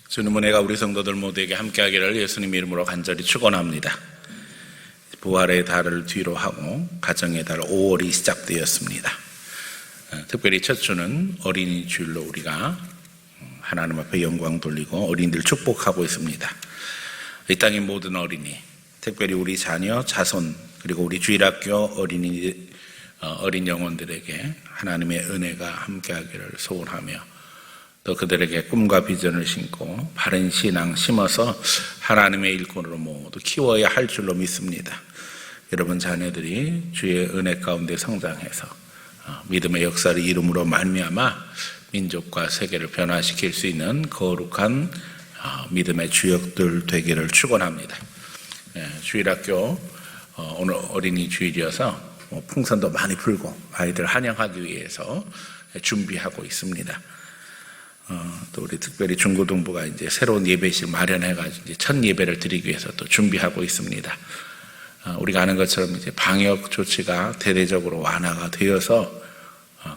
주님은 은혜가 우리 성도들 모두에게 함께하기를 예수님 이름으로 간절히 축원합니다. 부활의 달을 뒤로 하고 가정의 달 5월이 시작되었습니다. 특별히 첫 주는 어린이 주일로 우리가 하나님 앞에 영광 돌리고 어린이들 축복하고 있습니다. 이 땅의 모든 어린이, 특별히 우리 자녀, 자손, 그리고 우리 주일학교 어린 영혼들에게 하나님의 은혜가 함께하기를 소원하며 또 그들에게 꿈과 비전을 심고 바른 신앙 심어서 하나님의 일꾼으로 모두 키워야 할 줄로 믿습니다. 여러분 자녀들이 주의 은혜 가운데 성장해서 믿음의 역사를 이름으로 말미암아 민족과 세계를 변화시킬 수 있는 거룩한 믿음의 주역들 되기를 축원합니다. 주일학교 오늘 어린이 주일이어서 풍선도 많이 불고 아이들 환영하기 위해서 준비하고 있습니다. 또 우리 특별히 중고등부가 이제 새로운 예배실 마련해가지고 이제 첫 예배를 드리기 위해서 또 준비하고 있습니다. 우리가 아는 것처럼 이제 방역 조치가 대대적으로 완화가 되어서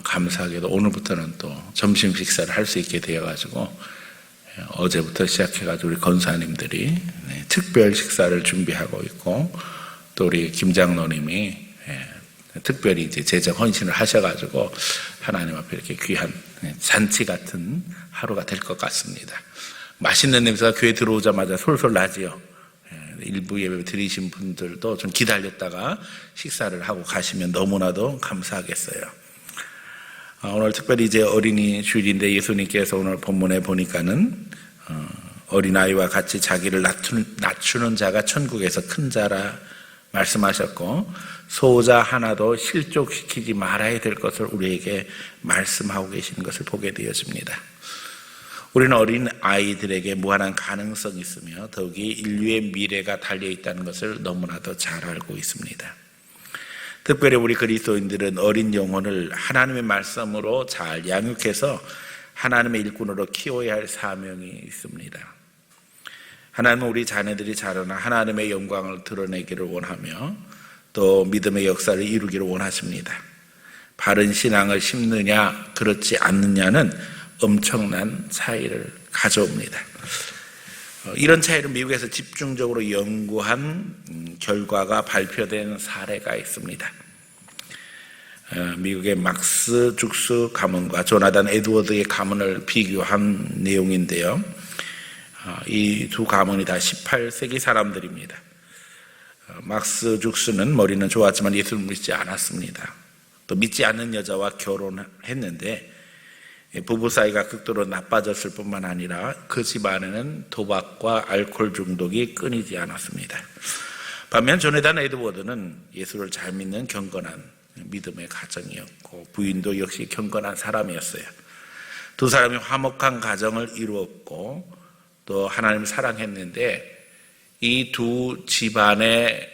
감사하게도 오늘부터는 또 점심 식사를 할 수 있게 되어가지고 어제부터 시작해가지고 우리 권사님들이 특별 식사를 준비하고 있고 또 우리 김장로님이 특별히 이제 재정 헌신을 하셔가지고 하나님 앞에 이렇게 귀한 잔치 같은 하루가 될 것 같습니다. 맛있는 냄새가 교회 들어오자마자 솔솔 나지요. 일부 예배 드리신 분들도 좀 기다렸다가 식사를 하고 가시면 너무나도 감사하겠어요. 오늘 특별히 이제 어린이 주일인데 예수님께서 오늘 본문에 보니까는 어린아이와 같이 자기를 낮추는 자가 천국에서 큰 자라 말씀하셨고 소자 하나도 실족시키지 말아야 될 것을 우리에게 말씀하고 계시는 것을 보게 되어집니다. 우리는 어린 아이들에게 무한한 가능성이 있으며 더욱이 인류의 미래가 달려있다는 것을 너무나도 잘 알고 있습니다. 특별히 우리 그리스도인들은 어린 영혼을 하나님의 말씀으로 잘 양육해서 하나님의 일꾼으로 키워야 할 사명이 있습니다. 하나님은 우리 자녀들이 자라나 하나님의 영광을 드러내기를 원하며 또 믿음의 역사를 이루기를 원하십니다. 바른 신앙을 심느냐 그렇지 않느냐는 엄청난 차이를 가져옵니다. 이런 차이를 미국에서 집중적으로 연구한 결과가 발표된 사례가 있습니다. 미국의 막스 죽스 가문과 조나단 에드워드의 가문을 비교한 내용인데요. 이 두 가문이 다 18세기 사람들입니다. 막스 죽스는 머리는 좋았지만 예수를 믿지 않았습니다. 또 믿지 않는 여자와 결혼했는데 부부 사이가 극도로 나빠졌을 뿐만 아니라 그 집안에는 도박과 알코올 중독이 끊이지 않았습니다. 반면 조나단 에드워드는 예수를 잘 믿는 경건한 믿음의 가정이었고 부인도 역시 경건한 사람이었어요. 두 사람이 화목한 가정을 이루었고 또 하나님을 사랑했는데 이 두 집안의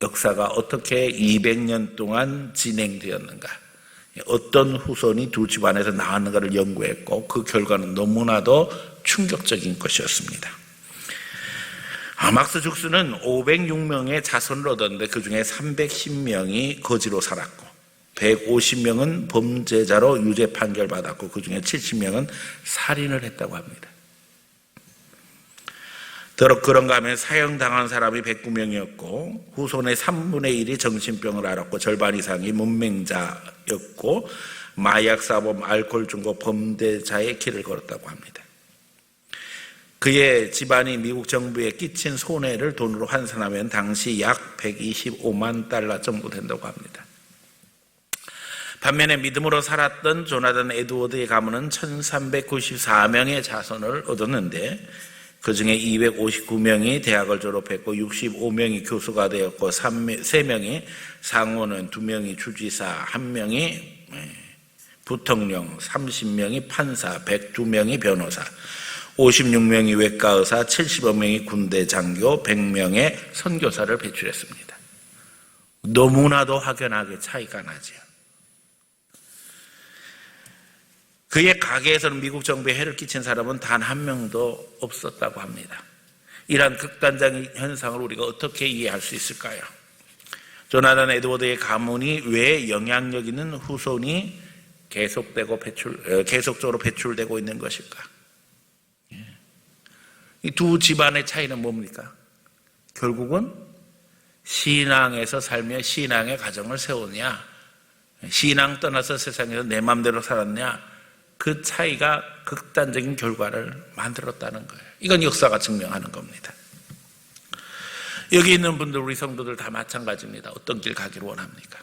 역사가 어떻게 200년 동안 진행되었는가, 어떤 후손이 두 집안에서 나왔는가를 연구했고 그 결과는 너무나도 충격적인 것이었습니다. 막스 죽스는 506명의 자손을 얻었는데 그 중에 310명이 거지로 살았고 150명은 범죄자로 유죄 판결 받았고 그 중에 70명은 살인을 했다고 합니다. 더러 그런가 하면 사형당한 사람이 109명이었고 후손의 3분의 1이 정신병을 앓았고 절반 이상이 문맹자였고 마약사범, 알코올 중독 범죄자의 길을 걸었다고 합니다. 그의 집안이 미국 정부에 끼친 손해를 돈으로 환산하면 당시 약 125만 달러 정도 된다고 합니다. 반면에 믿음으로 살았던 조나단 에드워드의 가문은 1394명의 자손을 얻었는데 그 중에 259명이 대학을 졸업했고 65명이 교수가 되었고 3명이 상원은 2명이 주지사, 1명이 부통령, 30명이 판사, 102명이 변호사, 56명이 외과의사, 70명이 군대 장교, 100명의 선교사를 배출했습니다. 너무나도 확연하게 차이가 나죠. 그의 가게에서는 미국 정부에 해를 끼친 사람은 단 한 명도 없었다고 합니다. 이러한 극단적인 현상을 우리가 어떻게 이해할 수 있을까요? 조나단 에드워드의 가문이 왜 영향력 있는 후손이 계속적으로 배출되고 있는 것일까? 이 두 집안의 차이는 뭡니까? 결국은 신앙에서 살며 신앙의 가정을 세우냐, 신앙 떠나서 세상에서 내 마음대로 살았냐, 그 차이가 극단적인 결과를 만들었다는 거예요. 이건 역사가 증명하는 겁니다. 여기 있는 분들, 우리 성도들 다 마찬가지입니다. 어떤 길 가기를 원합니까?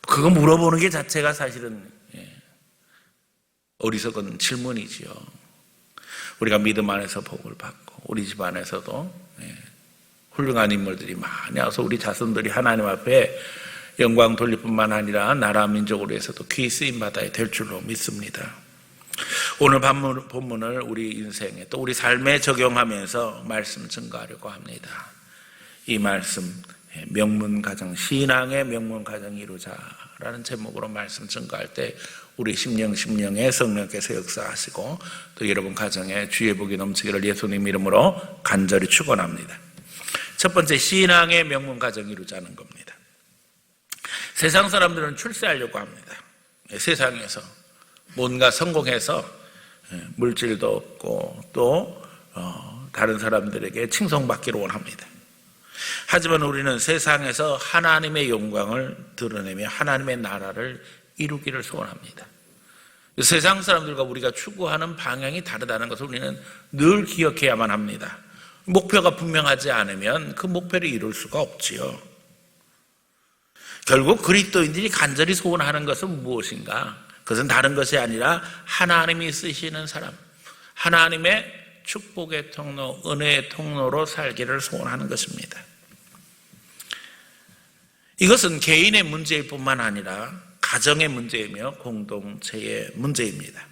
그거 물어보는 게 자체가 사실은 어리석은 질문이지요. 우리가 믿음 안에서 복을 받고 우리 집 안에서도 훌륭한 인물들이 많이 와서 우리 자손들이 하나님 앞에 영광 돌릴 뿐만 아니라 나라 민족으로 해서도 귀히 쓰임받아야 될 줄로 믿습니다. 오늘 본문을 우리 인생에 또 우리 삶에 적용하면서 말씀 증거하려고 합니다. 이 말씀 명문가정, 신앙의 명문가정 이루자라는 제목으로 말씀 증거할 때 우리 심령에 성령께서 역사하시고 또 여러분 가정에 주의 복이 넘치기를 예수님 이름으로 간절히 축원합니다. 첫 번째, 신앙의 명문가정 이루자는 겁니다. 세상 사람들은 출세하려고 합니다. 세상에서 뭔가 성공해서 물질도 얻고 또 다른 사람들에게 칭송받기를 원합니다. 하지만 우리는 세상에서 하나님의 영광을 드러내며 하나님의 나라를 이루기를 소원합니다. 세상 사람들과 우리가 추구하는 방향이 다르다는 것을 우리는 늘 기억해야만 합니다. 목표가 분명하지 않으면 그 목표를 이룰 수가 없지요. 결국 그리스도인들이 간절히 소원하는 것은 무엇인가? 그것은 다른 것이 아니라 하나님이 쓰시는 사람, 하나님의 축복의 통로, 은혜의 통로로 살기를 소원하는 것입니다. 이것은 개인의 문제일 뿐만 아니라 가정의 문제이며 공동체의 문제입니다.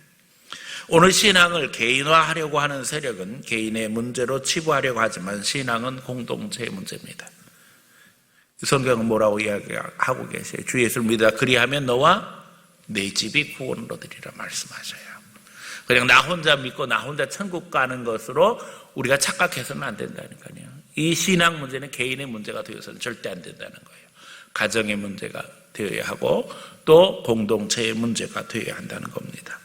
오늘 신앙을 개인화하려고 하는 세력은 개인의 문제로 치부하려고 하지만 신앙은 공동체의 문제입니다. 성경은 뭐라고 이야기하고 계세요? 주 예수를 믿으라 그리하면 너와 내 집이 구원을 얻으리라 말씀하셔요. 그냥 나 혼자 믿고 나 혼자 천국 가는 것으로 우리가 착각해서는 안 된다니까요. 이 신앙 문제는 개인의 문제가 되어서는 절대 안 된다는 거예요. 가정의 문제가 되어야 하고 또 공동체의 문제가 되어야 한다는 겁니다.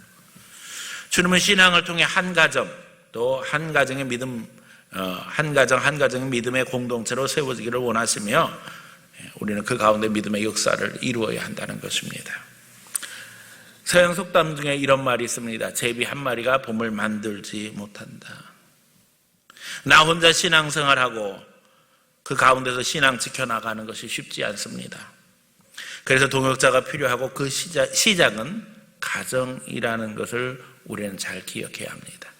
주님은 신앙을 통해 한 가정, 또 한 가정의 믿음, 한 가정의 믿음의 공동체로 세워지기를 원하시며 우리는 그 가운데 믿음의 역사를 이루어야 한다는 것입니다. 서양 속담 중에 이런 말이 있습니다. 제비 한 마리가 봄을 만들지 못한다. 나 혼자 신앙생활하고 그 가운데서 신앙 지켜나가는 것이 쉽지 않습니다. 그래서 동역자가 필요하고 그 시작은 가정이라는 것을 우리는 잘 기억해야 합니다.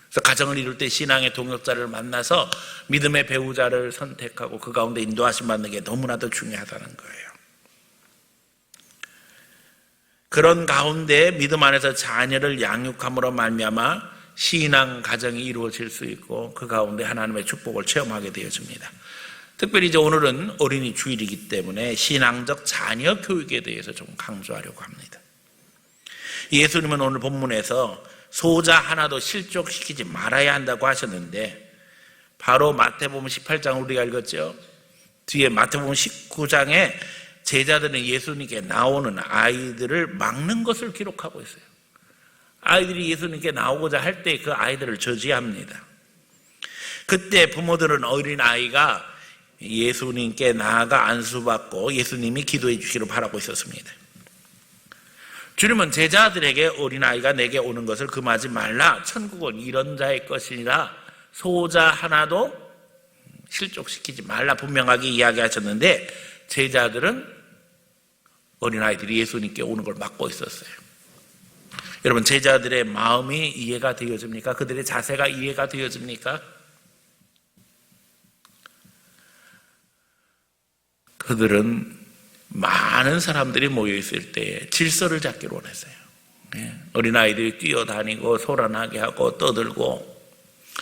그래서 가정을 이룰 때 신앙의 동역자를 만나서 믿음의 배우자를 선택하고 그 가운데 인도하심 받는 게 너무나도 중요하다는 거예요. 그런 가운데 믿음 안에서 자녀를 양육함으로 말미암아 신앙 가정이 이루어질 수 있고 그 가운데 하나님의 축복을 체험하게 되어집니다. 특별히 이제 오늘은 어린이 주일이기 때문에 신앙적 자녀 교육에 대해서 좀 강조하려고 합니다. 예수님은 오늘 본문에서 소자 하나도 실족시키지 말아야 한다고 하셨는데 바로 마태복음 18장 우리가 읽었죠. 뒤에 마태복음 19장에 제자들은 예수님께 나오는 아이들을 막는 것을 기록하고 있어요. 아이들이 예수님께 나오고자 할 때 그 아이들을 저지합니다. 그때 부모들은 어린아이가 예수님께 나아가 안수받고 예수님이 기도해 주시기를 바라고 있었습니다. 주님은 제자들에게 어린아이가 내게 오는 것을 금하지 말라. 천국은 이런 자의 것이라 소자 하나도 실족시키지 말라 분명하게 이야기하셨는데 제자들은 어린아이들이 예수님께 오는 걸 막고 있었어요. 여러분, 제자들의 마음이 이해가 되어집니까? 그들의 자세가 이해가 되어집니까? 그들은 많은 사람들이 모여있을 때 질서를 잡기를 원했어요. 어린아이들이 뛰어다니고 소란하게 하고 떠들고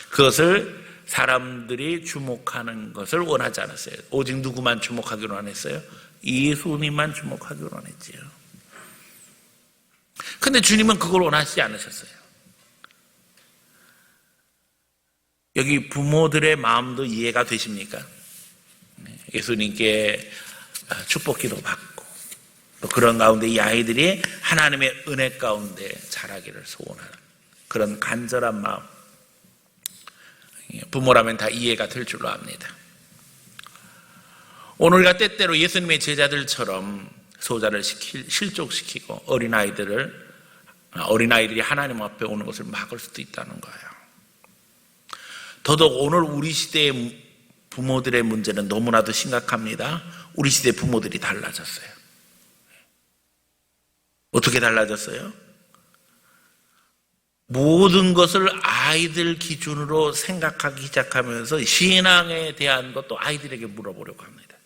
그것을 사람들이 주목하는 것을 원하지 않았어요. 오직 누구만 주목하기로 원했어요? 예수님만 주목하기로 원했지요. 근데 주님은 그걸 원하시지 않으셨어요. 여기 부모들의 마음도 이해가 되십니까? 예수님께 축복기도 받고 또 그런 가운데 이 아이들이 하나님의 은혜 가운데 자라기를 소원하는 그런 간절한 마음. 부모라면 다 이해가 될 줄로 압니다. 오늘 우리가 때때로 예수님의 제자들처럼 소자를 실족시키고 어린아이들이 하나님 앞에 오는 것을 막을 수도 있다는 거예요. 더더욱 오늘 우리 시대의 부모들의 문제는 너무나도 심각합니다. 우리 시대 부모들이 달라졌어요. 어떻게 달라졌어요? 모든 것을 아이들 기준으로 생각하기 시작하면서 신앙에 대한 것도 아이들에게 물어보려고 합니다.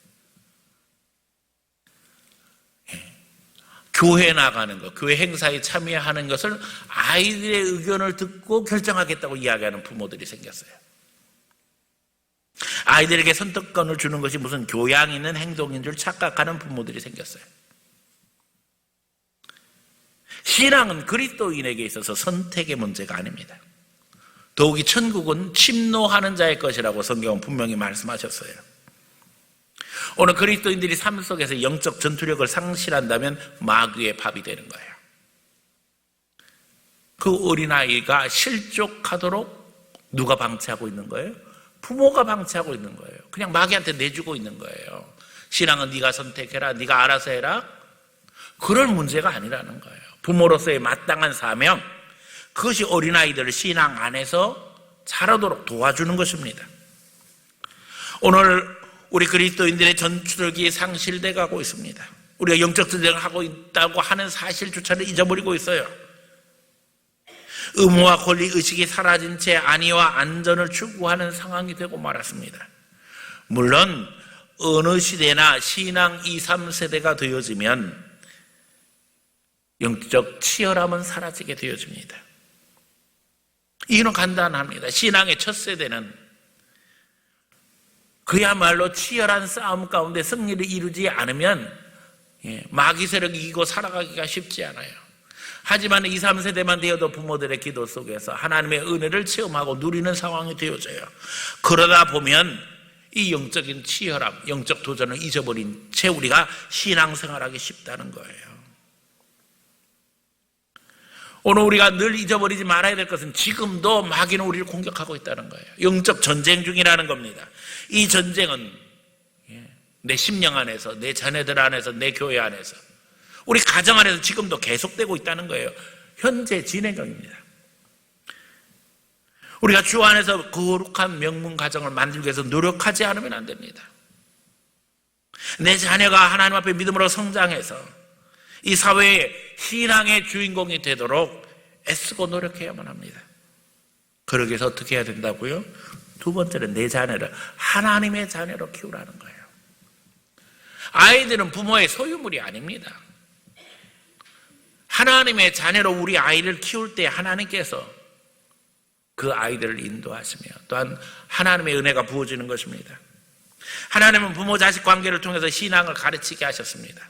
교회 나가는 것, 교회 행사에 참여하는 것을 아이들의 의견을 듣고 결정하겠다고 이야기하는 부모들이 생겼어요. 아이들에게 선택권을 주는 것이 무슨 교양 있는 행동인 줄 착각하는 부모들이 생겼어요. 신앙은 그리스도인에게 있어서 선택의 문제가 아닙니다. 더욱이 천국은 침노하는 자의 것이라고 성경은 분명히 말씀하셨어요. 오늘 그리스도인들이 삶 속에서 영적 전투력을 상실한다면 마귀의 밥이 되는 거예요. 그 어린아이가 실족하도록 누가 방치하고 있는 거예요? 부모가 방치하고 있는 거예요. 그냥 마귀한테 내주고 있는 거예요. 신앙은 네가 선택해라, 네가 알아서 해라. 그럴 문제가 아니라는 거예요. 부모로서의 마땅한 사명, 그것이 어린아이들을 신앙 안에서 자라도록 도와주는 것입니다. 오늘 우리 그리스도인들의 전투력이 상실돼 가고 있습니다. 우리가 영적 전쟁을 하고 있다고 하는 사실조차를 잊어버리고 있어요. 의무와 권리 의식이 사라진 채 안위와 안전을 추구하는 상황이 되고 말았습니다. 물론 어느 시대나 신앙 2, 3세대가 되어지면 영적 치열함은 사라지게 되어집니다. 이유는 간단합니다. 신앙의 첫 세대는 그야말로 치열한 싸움 가운데 승리를 이루지 않으면 마귀 세력이 이기고 살아가기가 쉽지 않아요. 하지만 2, 3세대만 되어도 부모들의 기도 속에서 하나님의 은혜를 체험하고 누리는 상황이 되어져요. 그러다 보면 이 영적인 치열함, 영적 도전을 잊어버린 채 우리가 신앙생활하기 쉽다는 거예요. 오늘 우리가 늘 잊어버리지 말아야 될 것은 지금도 마귀는 우리를 공격하고 있다는 거예요. 영적 전쟁 중이라는 겁니다. 이 전쟁은 내 심령 안에서, 내 자녀들 안에서, 내 교회 안에서, 우리 가정 안에서 지금도 계속되고 있다는 거예요. 현재 진행 중입니다. 우리가 주 안에서 거룩한 명문 가정을 만들기 위해서 노력하지 않으면 안 됩니다. 내 자녀가 하나님 앞에 믿음으로 성장해서 이 사회의 신앙의 주인공이 되도록 애쓰고 노력해야만 합니다. 그러기 위해서 어떻게 해야 된다고요? 두 번째는 내 자녀를 하나님의 자녀로 키우라는 거예요. 아이들은 부모의 소유물이 아닙니다. 하나님의 자녀로 우리 아이를 키울 때 하나님께서 그 아이들을 인도하시며 또한 하나님의 은혜가 부어지는 것입니다. 하나님은 부모 자식 관계를 통해서 신앙을 가르치게 하셨습니다.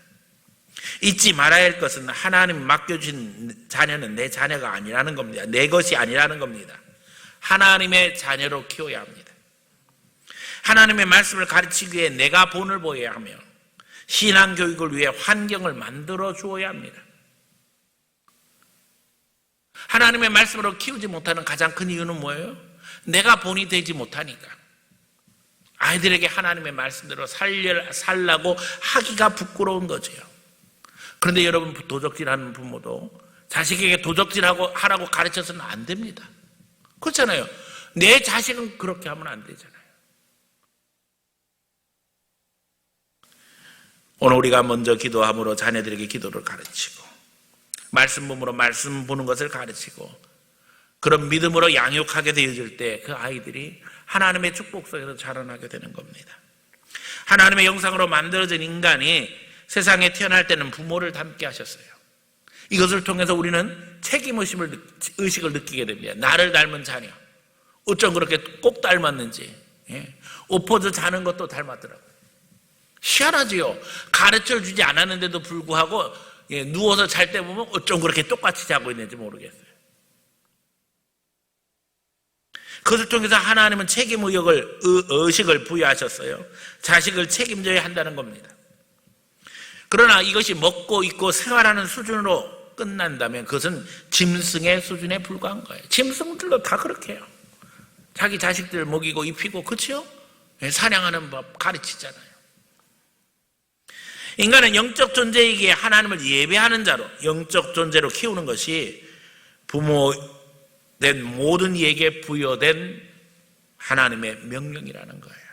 잊지 말아야 할 것은 하나님 맡겨주신 자녀는 내 자녀가 아니라는 겁니다. 내 것이 아니라는 겁니다. 하나님의 자녀로 키워야 합니다. 하나님의 말씀을 가르치기 위해 내가 본을 보여야 하며 신앙교육을 위해 환경을 만들어 주어야 합니다. 하나님의 말씀으로 키우지 못하는 가장 큰 이유는 뭐예요? 내가 본이 되지 못하니까. 아이들에게 하나님의 말씀대로 살라고 하기가 부끄러운 거죠. 그런데 여러분, 도적질하는 부모도 자식에게 도적질하라고 가르쳐서는 안 됩니다. 그렇잖아요. 내 자식은 그렇게 하면 안 되잖아요. 오늘 우리가 먼저 기도함으로 자녀들에게 기도를 가르치고 말씀 보므로 말씀 보는 것을 가르치고 그런 믿음으로 양육하게 되어질 때 그 아이들이 하나님의 축복 속에서 자라나게 되는 겁니다. 하나님의 영상으로 만들어진 인간이 세상에 태어날 때는 부모를 닮게 하셨어요. 이것을 통해서 우리는 책임의식을 느끼게 됩니다. 나를 닮은 자녀, 어쩜 그렇게 꼭 닮았는지. 엎어져 자는 것도 닮았더라고요. 희한하지요. 가르쳐주지 않았는데도 불구하고 누워서 잘 때 보면 어쩜 그렇게 똑같이 자고 있는지 모르겠어요. 그것을 통해서 하나님은 의식을 부여하셨어요. 자식을 책임져야 한다는 겁니다. 그러나 이것이 먹고 입고 생활하는 수준으로 끝난다면 그것은 짐승의 수준에 불과한 거예요. 짐승들도 다 그렇게 해요. 자기 자식들 먹이고 입히고, 그렇죠? 사냥하는 법 가르치잖아요. 인간은 영적 존재이기에 하나님을 예배하는 자로, 영적 존재로 키우는 것이 부모된 모든 이에게 부여된 하나님의 명령이라는 거예요.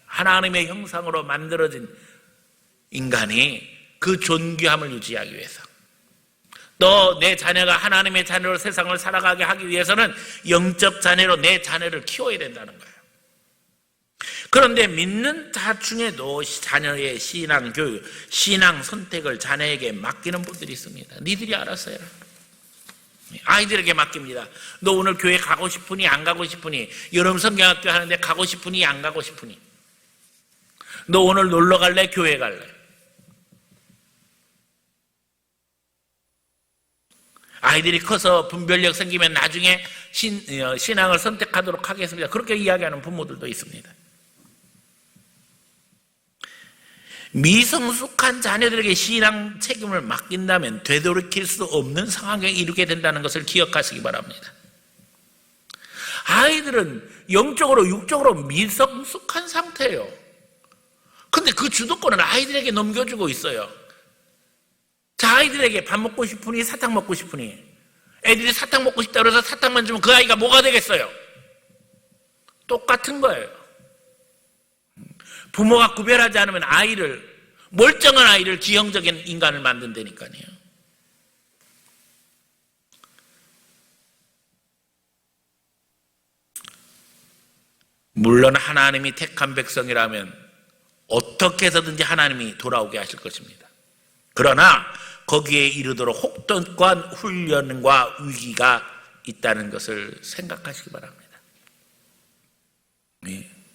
하나님의 형상으로 만들어진 인간이 그 존귀함을 유지하기 위해서, 또 내 자녀가 하나님의 자녀로 세상을 살아가게 하기 위해서는 영적 자녀로 내 자녀를 키워야 된다는 거예요. 그런데 믿는 자 중에도 자녀의 신앙 교육, 신앙 선택을 자녀에게 맡기는 분들이 있습니다. 니들이 알아서 해라. 아이들에게 맡깁니다. 너 오늘 교회 가고 싶으니 안 가고 싶으니, 여름 성경학교 하는데 가고 싶으니 안 가고 싶으니, 너 오늘 놀러 갈래 교회 갈래? 아이들이 커서 분별력 생기면 나중에 신앙을 선택하도록 하겠습니다. 그렇게 이야기하는 부모들도 있습니다. 미성숙한 자녀들에게 신앙 책임을 맡긴다면 되돌이킬 수 없는 상황에 이르게 된다는 것을 기억하시기 바랍니다. 아이들은 영적으로 육적으로 미성숙한 상태예요. 근데 그 주도권을 아이들에게 넘겨주고 있어요. 자, 아이들에게 밥 먹고 싶으니 사탕 먹고 싶으니, 애들이 사탕 먹고 싶다 그래서 사탕만 주면 그 아이가 뭐가 되겠어요? 똑같은 거예요. 부모가 구별하지 않으면 멀쩡한 아이를 기형적인 인간을 만든다니까요. 물론 하나님이 택한 백성이라면 어떻게 해서든지 하나님이 돌아오게 하실 것입니다. 그러나 거기에 이르도록 혹독한 훈련과 위기가 있다는 것을 생각하시기 바랍니다.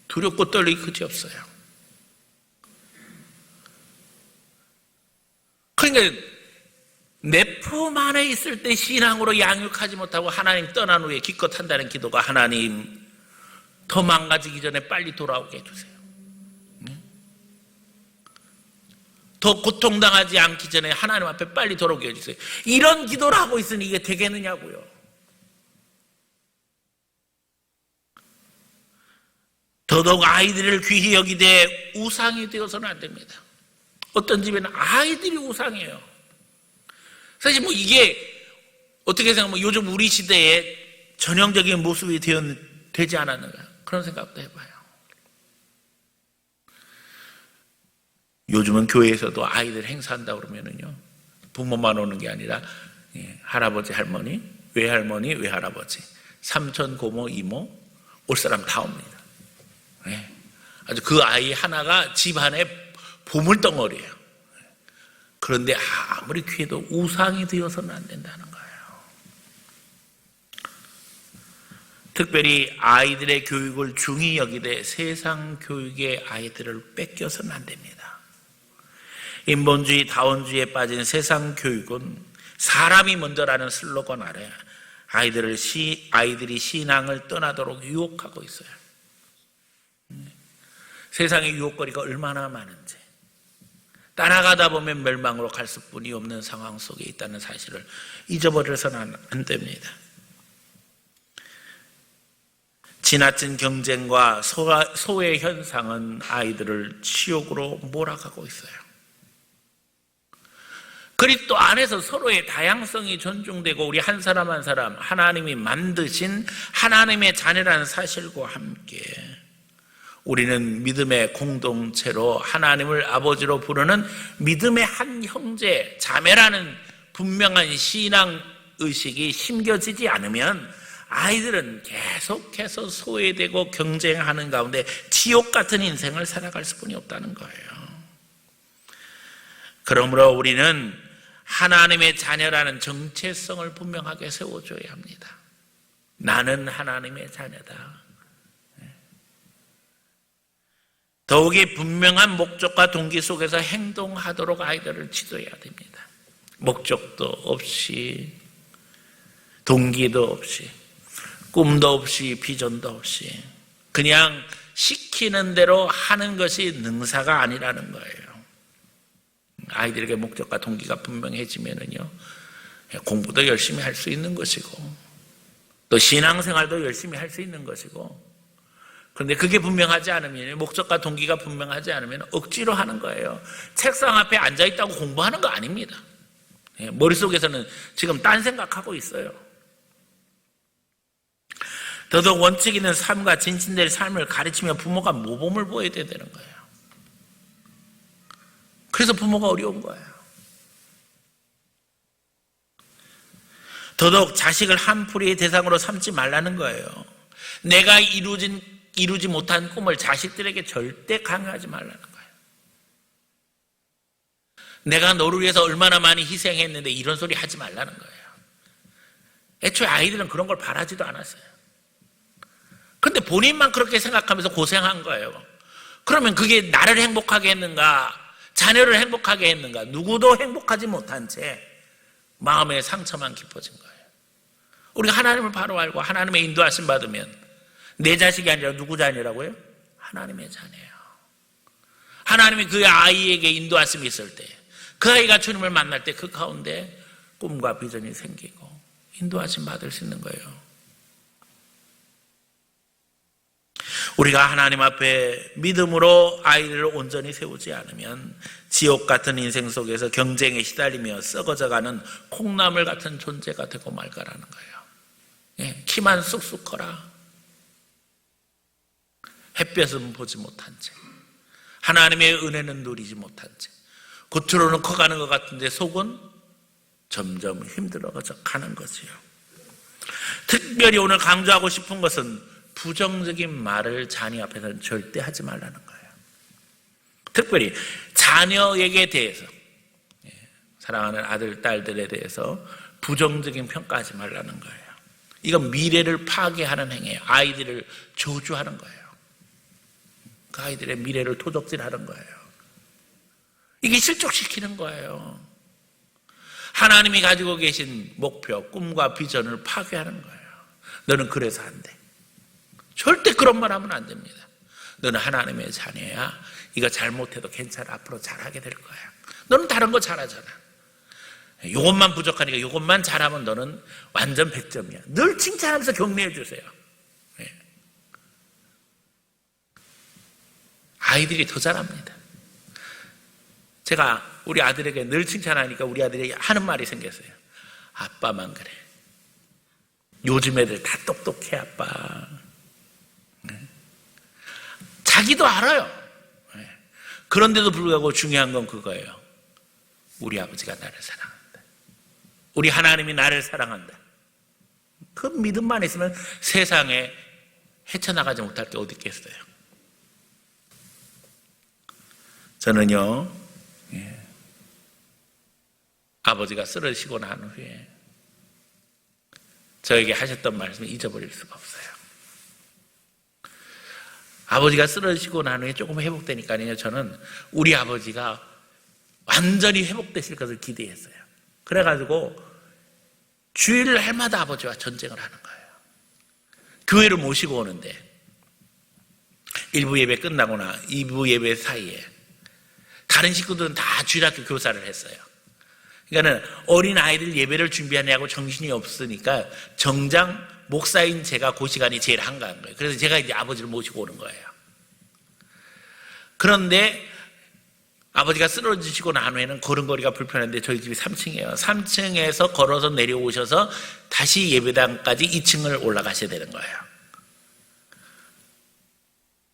두렵고 떨리기 그지없어요. 그러니까 내 품 안에 있을 때 신앙으로 양육하지 못하고 하나님 떠난 후에 기껏 한다는 기도가, 하나님 더 망가지기 전에 빨리 돌아오게 해주세요. 더 고통당하지 않기 전에 하나님 앞에 빨리 돌아오게 해주세요. 이런 기도를 하고 있으니 이게 되겠느냐고요. 더더욱 아이들을 귀히 여기되 우상이 되어서는 안 됩니다. 어떤 집에는 아이들이 우상이에요. 사실 이게 어떻게 생각하면 요즘 우리 시대에 전형적인 모습이 되지 않았는가, 그런 생각도 해봐요. 요즘은 교회에서도 아이들 행사한다고 그러면은요, 부모만 오는 게 아니라 할아버지, 할머니, 외할머니, 외할아버지, 삼촌, 고모, 이모, 올 사람 다 옵니다. 아주 그 아이 하나가 집안의 보물덩어리예요. 그런데 아무리 귀해도 우상이 되어서는 안 된다는 거예요. 특별히 아이들의 교육을 중히 여기되 세상 교육의 아이들을 뺏겨서는 안 됩니다. 인본주의, 다원주의에 빠진 세상 교육은 사람이 먼저라는 슬로건 아래 아이들이 신앙을 떠나도록 유혹하고 있어요. 세상의 유혹거리가 얼마나 많은지, 따라가다 보면 멸망으로 갈 수뿐이 없는 상황 속에 있다는 사실을 잊어버려서는 안 됩니다. 지나친 경쟁과 소외 현상은 아이들을 지옥으로 몰아가고 있어요. 그리스도 안에서 서로의 다양성이 존중되고 우리 한 사람 한 사람 하나님이 만드신 하나님의 자녀라는 사실과 함께 우리는 믿음의 공동체로 하나님을 아버지로 부르는 믿음의 한 형제, 자매라는 분명한 신앙의식이 심겨지지 않으면 아이들은 계속해서 소외되고 경쟁하는 가운데 지옥 같은 인생을 살아갈 수뿐이 없다는 거예요. 그러므로 우리는 하나님의 자녀라는 정체성을 분명하게 세워줘야 합니다. 나는 하나님의 자녀다. 더욱이 분명한 목적과 동기 속에서 행동하도록 아이들을 지도해야 됩니다. 목적도 없이, 동기도 없이, 꿈도 없이, 비전도 없이 그냥 시키는 대로 하는 것이 능사가 아니라는 거예요. 아이들에게 목적과 동기가 분명해지면은요, 공부도 열심히 할 수 있는 것이고, 또 신앙생활도 열심히 할 수 있는 것이고, 그런데 그게 분명하지 않으면, 목적과 동기가 분명하지 않으면 억지로 하는 거예요. 책상 앞에 앉아있다고 공부하는 거 아닙니다. 머릿속에서는 지금 딴 생각하고 있어요. 더더욱 원칙 있는 삶과 진실된 삶을 가르치며 부모가 모범을 보여야 되는 거예요. 그래서 부모가 어려운 거예요. 더더욱 자식을 한풀이의 대상으로 삼지 말라는 거예요. 내가 이루지 못한 꿈을 자식들에게 절대 강요하지 말라는 거예요. 내가 너를 위해서 얼마나 많이 희생했는데 이런 소리 하지 말라는 거예요. 애초에 아이들은 그런 걸 바라지도 않았어요. 근데 본인만 그렇게 생각하면서 고생한 거예요. 그러면 그게 나를 행복하게 했는가, 자녀를 행복하게 했는가? 누구도 행복하지 못한 채 마음의 상처만 깊어진 거예요. 우리가 하나님을 바로 알고 하나님의 인도하심 받으면 내 자식이 아니라 누구 자녀라고요? 하나님의 자녀예요. 하나님이 그 아이에게 인도하심이 있을 때, 그 아이가 주님을 만날 때 그 가운데 꿈과 비전이 생기고 인도하심 받을 수 있는 거예요. 우리가 하나님 앞에 믿음으로 아이를 온전히 세우지 않으면 지옥 같은 인생 속에서 경쟁에 시달리며 썩어져가는 콩나물 같은 존재가 되고 말까라는 거예요. 키만 쑥쑥 커라. 햇볕은 보지 못한 채, 하나님의 은혜는 누리지 못한 채, 겉으로는 커가는 것 같은데 속은 점점 힘들어져 가는 거지요. 특별히 오늘 강조하고 싶은 것은 부정적인 말을 자녀 앞에서는 절대 하지 말라는 거예요. 특별히 자녀에게 대해서, 사랑하는 아들, 딸들에 대해서 부정적인 평가하지 말라는 거예요. 이건 미래를 파괴하는 행위예요. 아이들을 저주하는 거예요. 그 아이들의 미래를 토적질하는 거예요. 이게 실족시키는 거예요. 하나님이 가지고 계신 목표, 꿈과 비전을 파괴하는 거예요. 너는 그래서 안 돼. 절대 그런 말 하면 안 됩니다. 너는 하나님의 자녀야. 이거 잘못해도 괜찮아. 앞으로 잘하게 될 거야. 너는 다른 거 잘하잖아. 이것만 부족하니까 이것만 잘하면 너는 완전 100점이야. 늘 칭찬하면서 격려해 주세요. 아이들이 더 잘합니다. 제가 우리 아들에게 늘 칭찬하니까 우리 아들이 하는 말이 생겼어요. 아빠만 그래. 요즘 애들 다 똑똑해, 아빠. 자기도 알아요. 그런데도 불구하고 중요한 건 그거예요. 우리 아버지가 나를 사랑한다. 우리 하나님이 나를 사랑한다. 그 믿음만 있으면 세상에 헤쳐나가지 못할 게 어디 있겠어요. 저는요, 아버지가 쓰러지시고 난 후에 저에게 하셨던 말씀을 잊어버릴 수가 없어요. 아버지가 쓰러지시고 난 후에 조금 회복되니까요, 저는 우리 아버지가 완전히 회복되실 것을 기대했어요. 그래가지고 주일날마다 아버지와 전쟁을 하는 거예요. 교회를 모시고 오는데 1부 예배 끝나거나 2부 예배 사이에 다른 식구들은 다 주일학교 교사를 했어요. 그러니까 어린 아이들 예배를 준비하느라고 정신이 없으니까 정장 목사인 제가 그 시간이 제일 한가한 거예요. 그래서 제가 이제 아버지를 모시고 오는 거예요. 그런데 아버지가 쓰러지시고 난 후에는 걸음걸이가 불편한데 저희 집이 3층이에요. 3층에서 걸어서 내려오셔서 다시 예배당까지 2층을 올라가셔야 되는 거예요.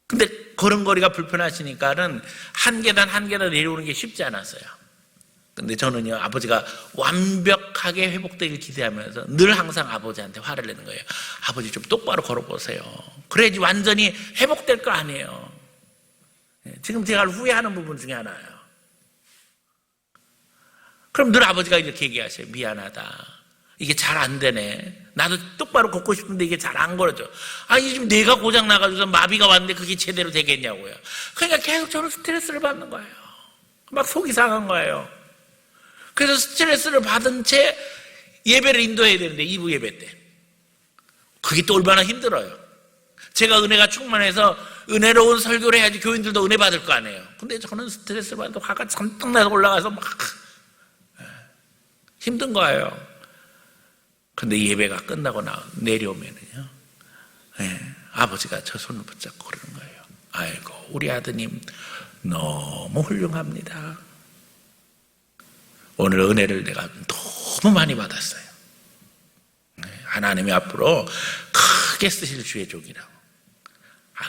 근데 걸음걸이가 불편하시니까는 한 계단 한 계단 내려오는 게 쉽지 않았어요. 근데 저는요, 아버지가 완벽하게 회복되길 기대하면서 늘 항상 아버지한테 화를 내는 거예요. 아버지 좀 똑바로 걸어보세요. 그래야지 완전히 회복될 거 아니에요. 지금 제가 후회하는 부분 중에 하나예요. 그럼 늘 아버지가 이렇게 얘기하세요. 미안하다. 이게 잘 안 되네. 나도 똑바로 걷고 싶은데 이게 잘 안 걸어져. 아니, 지금 뇌가 고장 나가지고 마비가 왔는데 그게 제대로 되겠냐고요. 그러니까 계속 저는 스트레스를 받는 거예요. 막 속이 상한 거예요. 그래서 스트레스를 받은 채 예배를 인도해야 되는데 2부 예배 때 그게 또 얼마나 힘들어요. 제가 은혜가 충만해서 은혜로운 설교를 해야지 교인들도 은혜 받을 거 아니에요. 근데 저는 스트레스를 받아도 화가 잔뜩 나서 올라가서 막 힘든 거예요. 근데 예배가 끝나고 내려오면은요, 아버지가 저 손을 붙잡고 그러는 거예요. 아이고, 우리 아드님 너무 훌륭합니다. 오늘 은혜를 내가 너무 많이 받았어요. 하나님이 앞으로 크게 쓰실 주의 종이라고.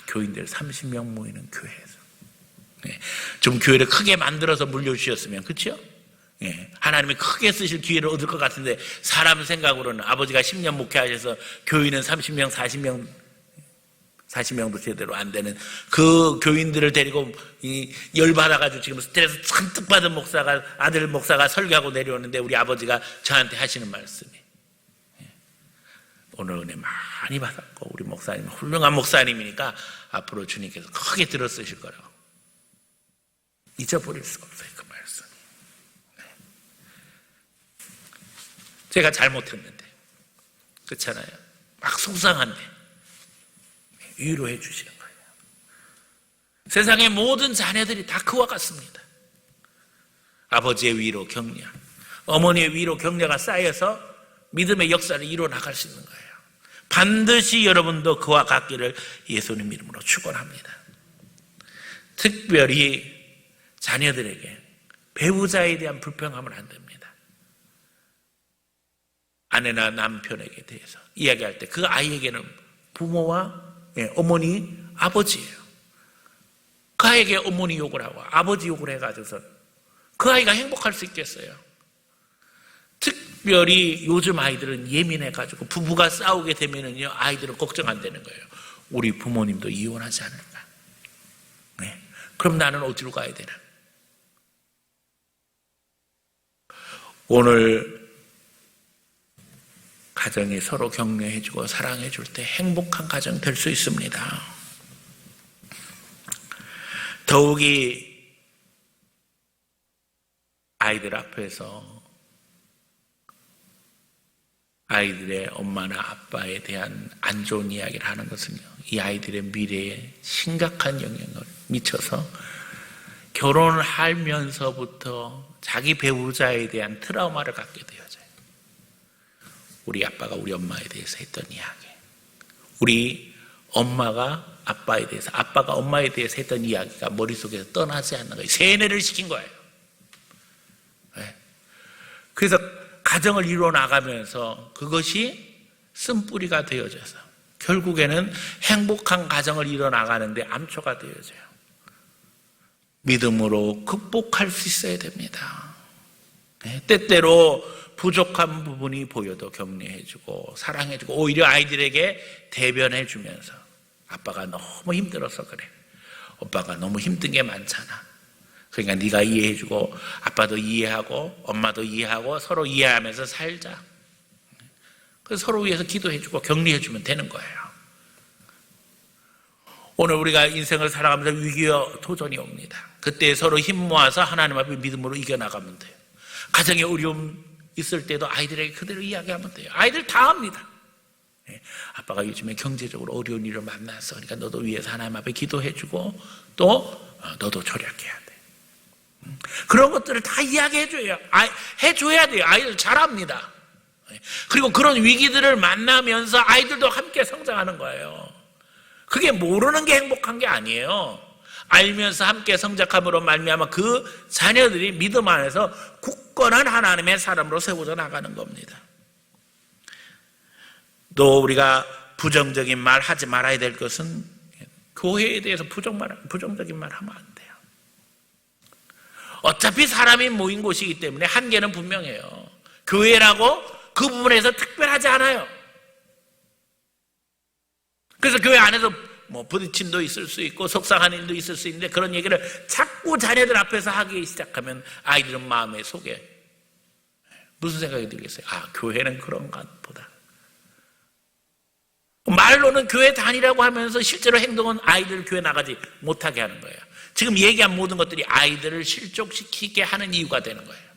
교인들 30명 모이는 교회에서. 좀 교회를 크게 만들어서 물려주셨으면, 그렇죠? 하나님이 크게 쓰실 기회를 얻을 것 같은데, 사람 생각으로는 아버지가 10년 목회하셔서 교인은 30명, 40명도 제대로 안 되는 그 교인들을 데리고 열받아가지고 지금 스트레스 잔뜩 받은 아들 목사가 설교하고 내려오는데, 우리 아버지가 저한테 하시는 말씀이, 오늘 은혜 많이 받았고 우리 목사님 훌륭한 목사님이니까 앞으로 주님께서 크게 들어 쓰실 거라고. 잊어버릴 수가 없어요, 그 말씀. 제가 잘못했는데, 그렇잖아요. 막 속상한데 위로해 주시는 거예요. 세상의 모든 자녀들이 다 그와 같습니다. 아버지의 위로, 격려, 어머니의 위로, 격려가 쌓여서 믿음의 역사를 이루어 나갈 수 있는 거예요. 반드시 여러분도 그와 같기를 예수님 이름으로 축원합니다. 특별히 자녀들에게 배우자에 대한 불평하면 안 됩니다. 아내나 남편에게 대해서 이야기할 때 그 아이에게는 부모와 어머니, 아버지예요. 그 아이에게 어머니 욕을 하고 아버지 욕을 해가지고서 그 아이가 행복할 수 있겠어요? 특별히 요즘 아이들은 예민해가지고 부부가 싸우게 되면은요, 아이들은 걱정 안 되는 거예요. 우리 부모님도 이혼하지 않을까? 그럼 나는 어디로 가야 되나? 오늘 가정이 서로 격려해주고 사랑해줄 때 행복한 가정 될 수 있습니다. 더욱이 아이들 앞에서 아이들의 엄마나 아빠에 대한 안 좋은 이야기를 하는 것은요, 이 아이들의 미래에 심각한 영향을 미쳐서 결혼을 하면서부터 자기 배우자에 대한 트라우마를 갖게 되어져요. 우리 아빠가 우리 엄마에 대해서 했던 이야기, 우리 엄마가 아빠에 대해서, 아빠가 엄마에 대해서 했던 이야기가 머릿속에서 떠나지 않는 거예요. 세뇌를 시킨 거예요. 그래서 가정을 이루어 나가면서 그것이 쓴뿌리가 되어져서 결국에는 행복한 가정을 이루어 나가는데 암초가 되어져요. 믿음으로 극복할 수 있어야 됩니다. 때때로 부족한 부분이 보여도 격려해주고 사랑해주고 오히려 아이들에게 대변해주면서, 아빠가 너무 힘들어서 그래, 오빠가 너무 힘든 게 많잖아, 그러니까 네가 이해해주고 아빠도 이해하고 엄마도 이해하고 서로 이해하면서 살자. 그래서 서로 위해서 기도해주고 격려해주면 되는 거예요. 오늘 우리가 인생을 살아가면서 위기와 도전이 옵니다. 그때 서로 힘 모아서 하나님 앞에 믿음으로 이겨나가면 돼요. 가정에 어려움 있을 때도 아이들에게 그대로 이야기하면 돼요. 아이들 다 합니다. 아빠가 요즘에 경제적으로 어려운 일을 만났어, 그러니까 너도 위해서 하나님 앞에 기도해주고 또 너도 절약해야 돼. 그런 것들을 다 이야기해줘야 돼요. 아이들 잘합니다. 그리고 그런 위기들을 만나면서 아이들도 함께 성장하는 거예요. 그게 모르는 게 행복한 게 아니에요. 알면서 함께 성장함으로 말미암아 그 자녀들이 믿음 안에서 굳건한 하나님의 사람으로 세워져 나가는 겁니다. 또 우리가 부정적인 말 하지 말아야 될 것은, 교회에 대해서 부정적인 말 하면 안 돼요. 어차피 사람이 모인 곳이기 때문에 한계는 분명해요. 교회라고 그 부분에서 특별하지 않아요. 그래서 교회 안에서 부딪힘도 있을 수 있고 속상한 일도 있을 수 있는데, 그런 얘기를 자꾸 자녀들 앞에서 하기 시작하면 아이들은 마음에 속에 무슨 생각이 들겠어요? 교회는 그런가 보다. 말로는 교회 다니라고 하면서 실제로 행동은 아이들을 교회 나가지 못하게 하는 거예요. 지금 얘기한 모든 것들이 아이들을 실족시키게 하는 이유가 되는 거예요.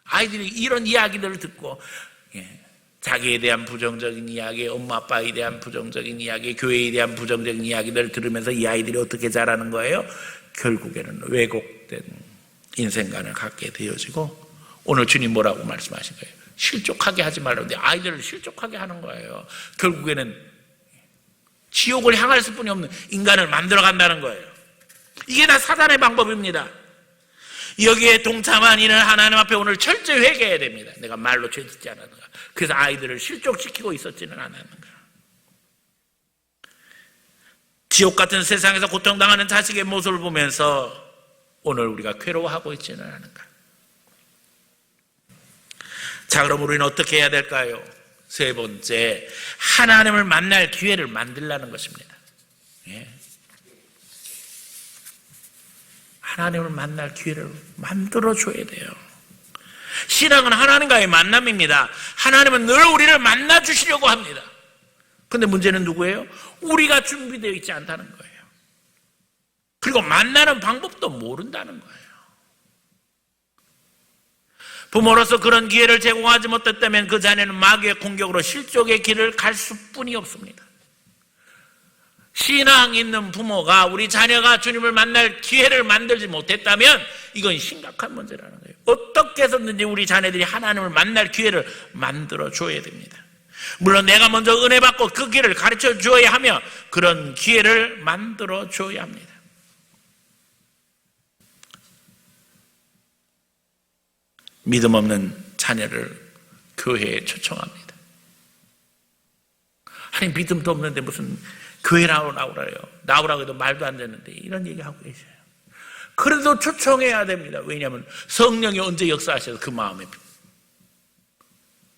아이들이 이런 이야기들을 듣고 자기에 대한 부정적인 이야기, 엄마 아빠에 대한 부정적인 이야기, 교회에 대한 부정적인 이야기들을 들으면서 이 아이들이 어떻게 자라는 거예요? 결국에는 왜곡된 인생관을 갖게 되어지고, 오늘 주님 뭐라고 말씀하신 거예요? 실족하게 하지 말라는데 아이들을 실족하게 하는 거예요. 결국에는 지옥을 향할 수뿐이 없는 인간을 만들어 간다는 거예요. 이게 다 사단의 방법입니다. 여기에 동참한 이는 하나님 앞에 오늘 철저히 회개해야 됩니다. 내가 말로 죄 짓지 않았는가. 그래서 아이들을 실족시키고 있었지는 않았는가. 지옥 같은 세상에서 고통당하는 자식의 모습을 보면서 오늘 우리가 괴로워하고 있지는 않은가. 자, 그럼 우리는 어떻게 해야 될까요? 세 번째, 하나님을 만날 기회를 만들라는 것입니다. 예. 하나님을 만날 기회를 만들어줘야 돼요. 신앙은 하나님과의 만남입니다. 하나님은 늘 우리를 만나주시려고 합니다. 그런데 문제는 누구예요? 우리가 준비되어 있지 않다는 거예요. 그리고 만나는 방법도 모른다는 거예요. 부모로서 그런 기회를 제공하지 못했다면 그 자녀는 마귀의 공격으로 실족의 길을 갈 수뿐이 없습니다. 신앙 있는 부모가 우리 자녀가 주님을 만날 기회를 만들지 못했다면 이건 심각한 문제라는 거예요. 어떻게 해서든지 우리 자녀들이 하나님을 만날 기회를 만들어줘야 됩니다. 물론 내가 먼저 은혜 받고 그 길을 가르쳐 주어야 하며 그런 기회를 만들어줘야 합니다. 믿음 없는 자녀를 교회에 초청합니다. 아니 믿음도 없는데 무슨 교회 나오라요. 나오라고 해도 말도 안 되는데 이런 얘기하고 계셔요. 그래도 초청해야 됩니다. 왜냐하면 성령이 언제 역사하셔서 그 마음에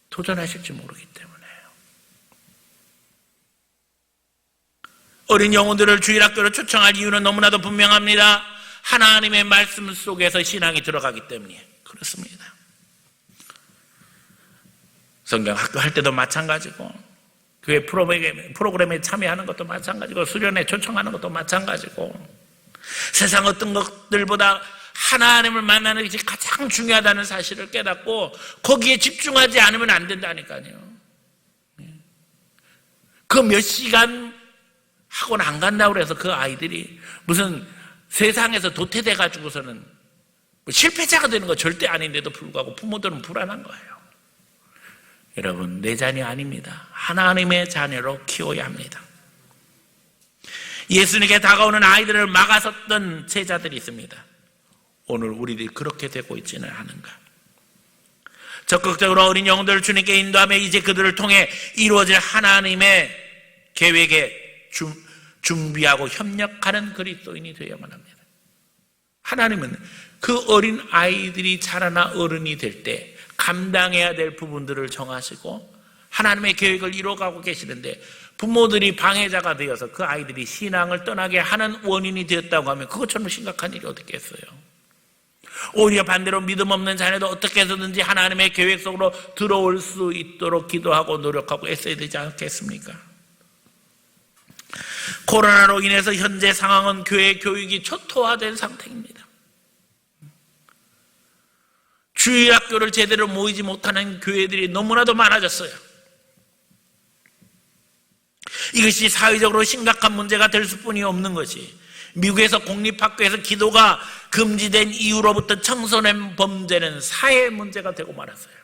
도전하실지 모르기 때문에요. 어린 영혼들을 주일학교로 초청할 이유는 너무나도 분명합니다. 하나님의 말씀 속에서 신앙이 들어가기 때문이에요. 그렇습니다. 성경학교 할 때도 마찬가지고 교회 프로그램에 참여하는 것도 마찬가지고 수련회 초청하는 것도 마찬가지고 세상 어떤 것들보다 하나님을 만나는 것이 가장 중요하다는 사실을 깨닫고 거기에 집중하지 않으면 안 된다니까요. 그 몇 시간 학원 안 간다고 해서 그 아이들이 무슨 세상에서 도태돼 가지고서는 실패자가 되는 거 절대 아닌데도 불구하고 부모들은 불안한 거예요. 여러분, 내 자녀 아닙니다. 하나님의 자녀로 키워야 합니다. 예수님께 다가오는 아이들을 막아섰던 제자들이 있습니다. 오늘 우리들이 그렇게 되고 있지는 않은가. 적극적으로 어린 영혼들을 주님께 인도하며 이제 그들을 통해 이루어질 하나님의 계획에 준비하고 협력하는 그리스도인이 되어야만 합니다. 하나님은 그 어린 아이들이 자라나 어른이 될 때 감당해야 될 부분들을 정하시고 하나님의 계획을 이루어가고 계시는데 부모들이 방해자가 되어서 그 아이들이 신앙을 떠나게 하는 원인이 되었다고 하면 그것처럼 심각한 일이 어디 있겠어요. 오히려 반대로 믿음 없는 자녀도 어떻게 해서든지 하나님의 계획 속으로 들어올 수 있도록 기도하고 노력하고 애써야 되지 않겠습니까? 코로나로 인해서 현재 상황은 교회 교육이 초토화된 상태입니다. 주일학교를 제대로 모이지 못하는 교회들이 너무나도 많아졌어요. 이것이 사회적으로 심각한 문제가 될 수뿐이 없는 것이 미국에서 공립학교에서 기도가 금지된 이후로부터 청소년 범죄는 사회 문제가 되고 말았어요.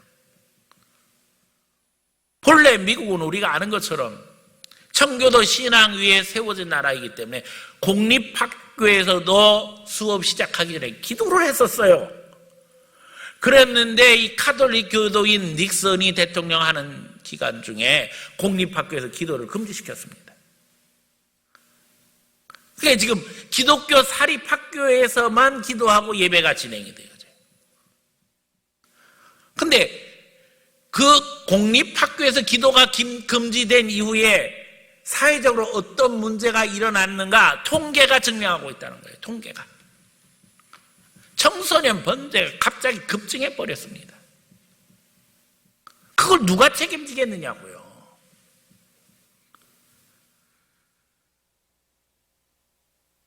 본래 미국은 우리가 아는 것처럼 청교도 신앙 위에 세워진 나라이기 때문에 공립학교에서도 수업 시작하기 전에 기도를 했었어요. 그랬는데 이 카톨릭 교도인 닉슨이 대통령 하는 기간 중에 공립학교에서 기도를 금지시켰습니다. 그게 지금 기독교 사립학교에서만 기도하고 예배가 진행이 돼요. 근데 그 공립학교에서 기도가 금지된 이후에 사회적으로 어떤 문제가 일어났는가 통계가 증명하고 있다는 거예요. 통계가. 청소년 범죄가 갑자기 급증해 버렸습니다. 그걸 누가 책임지겠느냐고요.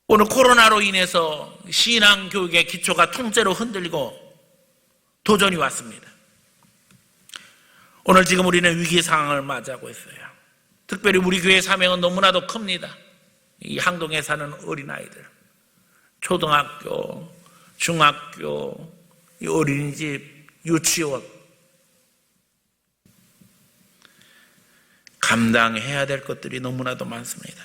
오늘 코로나로 인해서 신앙교육의 기초가 통째로 흔들리고 도전이 왔습니다. 오늘 지금 우리는 위기 상황을 맞이하고 있어요. 특별히 우리 교회 사명은 너무나도 큽니다. 이 항동에 사는 어린아이들, 초등학교, 중학교, 어린이집, 유치원, 감당해야 될 것들이 너무나도 많습니다.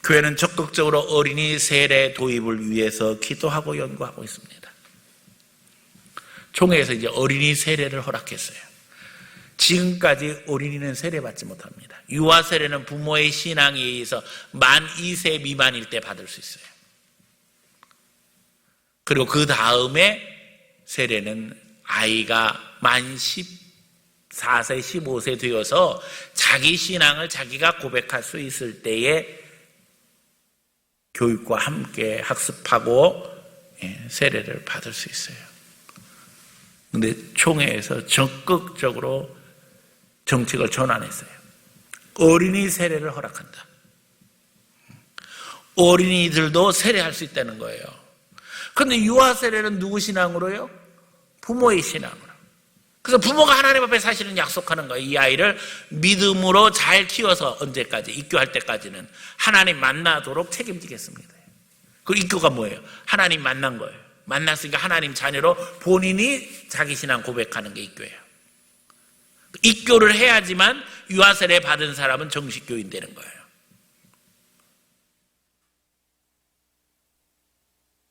교회는 적극적으로 어린이 세례 도입을 위해서 기도하고 연구하고 있습니다. 총회에서 이제 어린이 세례를 허락했어요. 지금까지 어린이는 세례받지 못합니다. 유아 세례는 부모의 신앙에 의해서 만 2세 미만일 때 받을 수 있어요. 그리고 그 다음에 세례는 아이가 만 14세, 15세 되어서 자기 신앙을 자기가 고백할 수 있을 때에 교육과 함께 학습하고 세례를 받을 수 있어요. 그런데 총회에서 적극적으로 정책을 전환했어요. 어린이 세례를 허락한다. 어린이들도 세례할 수 있다는 거예요. 그런데 유아 세례는 누구 신앙으로요? 부모의 신앙으로. 그래서 부모가 하나님 앞에 사실은 약속하는 거예요. 이 아이를 믿음으로 잘 키워서 언제까지? 입교할 때까지는 하나님 만나도록 책임지겠습니다. 그 입교가 뭐예요? 하나님 만난 거예요. 만났으니까 하나님 자녀로 본인이 자기 신앙 고백하는 게 입교예요. 입교를 해야지만 유아 세례 받은 사람은 정식 교인 되는 거예요.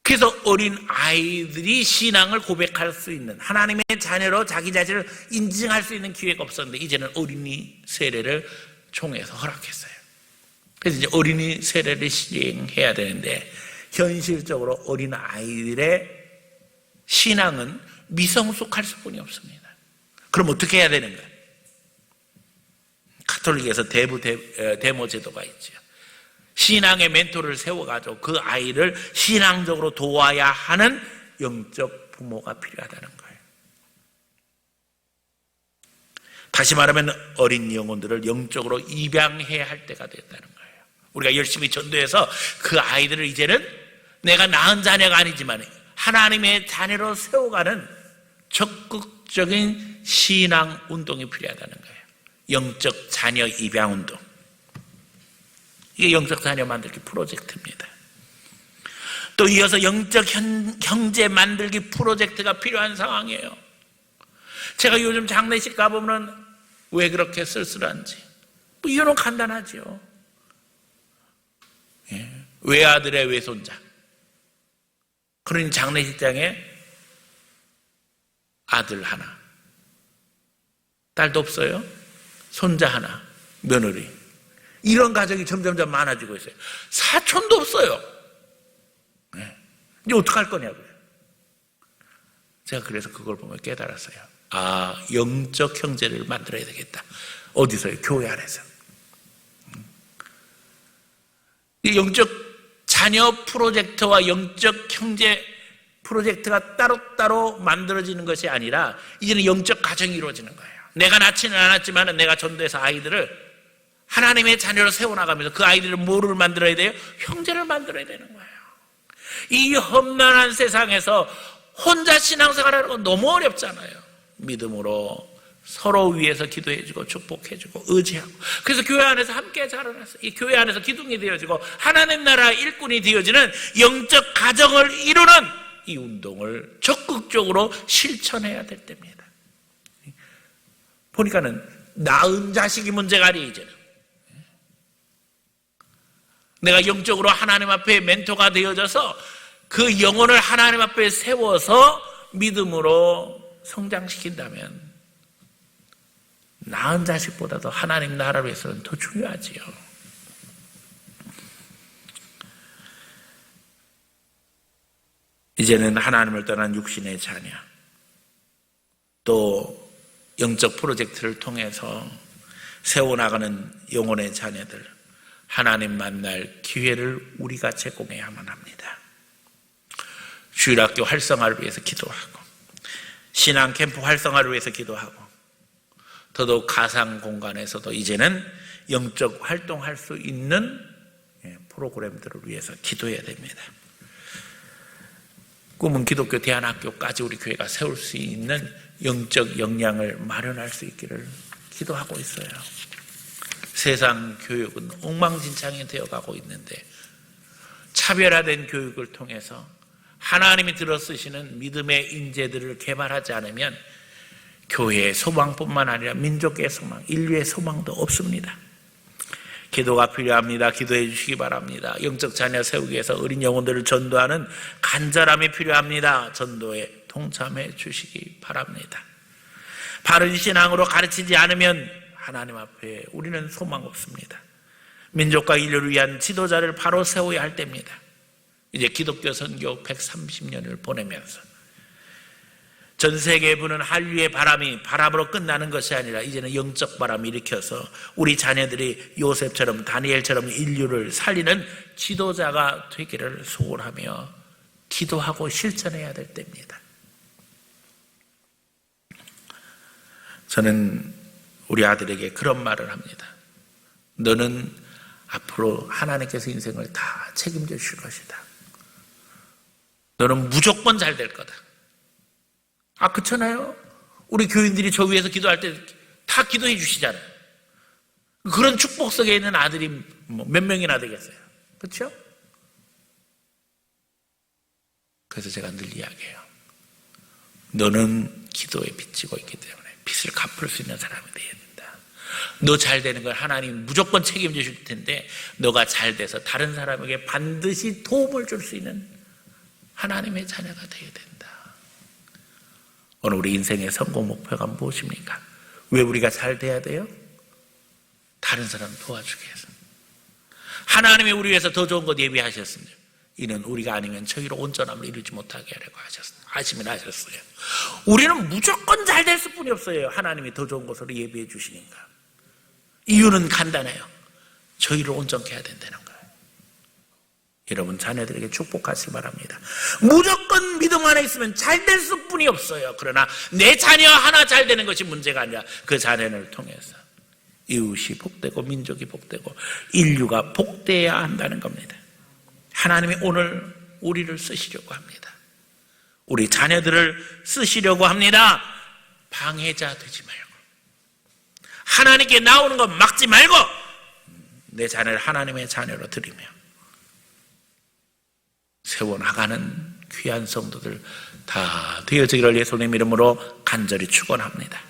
그래서 어린 아이들이 신앙을 고백할 수 있는, 하나님의 자녀로 자기 자신을 인증할 수 있는 기회가 없었는데 이제는 어린이 세례를 총회에서 허락했어요. 그래서 이제 어린이 세례를 시행해야 되는데 현실적으로 어린 아이들의 신앙은 미성숙할 수뿐이 없습니다. 그럼 어떻게 해야 되는가? 가톨릭에서 데모 제도가 있죠. 신앙의 멘토를 세워가지고 그 아이를 신앙적으로 도와야 하는 영적 부모가 필요하다는 거예요. 다시 말하면 어린 영혼들을 영적으로 입양해야 할 때가 됐다는 거예요. 우리가 열심히 전도해서 그 아이들을 이제는 내가 낳은 자녀가 아니지만 하나님의 자녀로 세워가는 적극적인 신앙 운동이 필요하다는 거예요. 영적 자녀 입양 운동. 이게 영적 자녀 만들기 프로젝트입니다. 또 이어서 영적 형제 만들기 프로젝트가 필요한 상황이에요. 제가 요즘 장례식 가보면 왜 그렇게 쓸쓸한지 뭐 이유는 간단하죠. 외아들의 외손자. 그러니 장례식장에 아들 하나, 딸도 없어요. 손자 하나, 며느리. 이런 가정이 점점점 많아지고 있어요. 사촌도 없어요. 이제 어떡할 거냐고요. 제가 그래서 그걸 보면 깨달았어요. 아, 영적 형제를 만들어야 되겠다. 어디서요? 교회 안에서. 이 영적 자녀 프로젝트와 영적 형제 프로젝트가 따로따로 만들어지는 것이 아니라 이제는 영적 가정이 이루어지는 거예요. 내가 낳지는 않았지만 내가 전도해서 아이들을 하나님의 자녀로 세워나가면서 그 아이들을 뭐를 만들어야 돼요? 형제를 만들어야 되는 거예요. 이 험난한 세상에서 혼자 신앙생활하는 건 너무 어렵잖아요. 믿음으로 서로 위해서 기도해주고 축복해주고 의지하고. 그래서 교회 안에서 함께 자라나서 이 교회 안에서 기둥이 되어지고 하나님 나라 일꾼이 되어지는 영적 가정을 이루는 이 운동을 적극적으로 실천해야 될 때입니다. 보니까는 낳은 자식이 문제가 아니에요. 이제는 내가 영적으로 하나님 앞에 멘토가 되어져서 그 영혼을 하나님 앞에 세워서 믿음으로 성장시킨다면 낳은 자식보다도 하나님 나라를 위해서는 더 중요하지요. 이제는 하나님을 떠난 육신의 자녀, 또 영적 프로젝트를 통해서 세워나가는 영혼의 자녀들, 하나님 만날 기회를 우리가 제공해야만 합니다. 주일학교 활성화를 위해서 기도하고, 신앙 캠프 활성화를 위해서 기도하고, 더더욱 가상 공간에서도 이제는 영적 활동할 수 있는 프로그램들을 위해서 기도해야 됩니다. 꿈은 기독교 대안학교까지 우리 교회가 세울 수 있는 영적 역량을 마련할 수 있기를 기도하고 있어요. 세상 교육은 엉망진창이 되어가고 있는데 차별화된 교육을 통해서 하나님이 들어쓰시는 믿음의 인재들을 개발하지 않으면 교회의 소망뿐만 아니라 민족의 소망, 인류의 소망도 없습니다. 기도가 필요합니다. 기도해 주시기 바랍니다. 영적 자녀 세우기 위해서 어린 영혼들을 전도하는 간절함이 필요합니다. 전도에 동참해 주시기 바랍니다. 바른 신앙으로 가르치지 않으면 하나님 앞에 우리는 소망 없습니다. 민족과 인류를 위한 지도자를 바로 세워야 할 때입니다. 이제 기독교 선교 130년을 보내면서 전 세계에 부는 한류의 바람이 바람으로 끝나는 것이 아니라 이제는 영적 바람이 일으켜서 우리 자녀들이 요셉처럼 다니엘처럼 인류를 살리는 지도자가 되기를 소원하며 기도하고 실천해야 될 때입니다. 저는 우리 아들에게 그런 말을 합니다. 너는 앞으로 하나님께서 인생을 다 책임져 주실 것이다. 너는 무조건 잘 될 거다. 그렇잖아요. 우리 교인들이 저 위에서 기도할 때 다 기도해 주시잖아요. 그런 축복 속에 있는 아들이 몇 명이나 되겠어요. 그렇죠? 그래서 제가 늘 이야기해요. 너는 기도에 빚지고 있기 때문에 빚을 갚을 수 있는 사람이 되어야 된다. 너 잘 되는 걸 하나님 무조건 책임져 줄 텐데 너가 잘 돼서 다른 사람에게 반드시 도움을 줄 수 있는 하나님의 자녀가 되어야 된다. 오늘 우리 인생의 성공 목표가 무엇입니까? 왜 우리가 잘 돼야 돼요? 다른 사람 도와주기 위해서. 하나님이 우리 위해서 더 좋은 것 예비하셨습니다. 이는 우리가 아니면 저희로 온전함을 이루지 못하게 하려고 하셨어요. 우리는 무조건 잘 될 수뿐이 없어요. 하나님이 더 좋은 것으로 예비해 주시니까. 이유는 간단해요. 저희를 온전케 해야 된다는 거예요. 여러분 자녀들에게 축복하시기 바랍니다. 무조건 믿음 안에 있으면 잘 될 수뿐이 없어요. 그러나 내 자녀 하나 잘 되는 것이 문제가 아니라 그 자녀를 통해서 이웃이 복되고 민족이 복되고 인류가 복되어야 한다는 겁니다. 하나님이 오늘 우리를 쓰시려고 합니다. 우리 자녀들을 쓰시려고 합니다. 방해자 되지 말고 하나님께 나오는 것 막지 말고 내 자녀를 하나님의 자녀로 드리며 세워나가는 귀한 성도들 다 되어지기를 예수님 이름으로 간절히 축원합니다.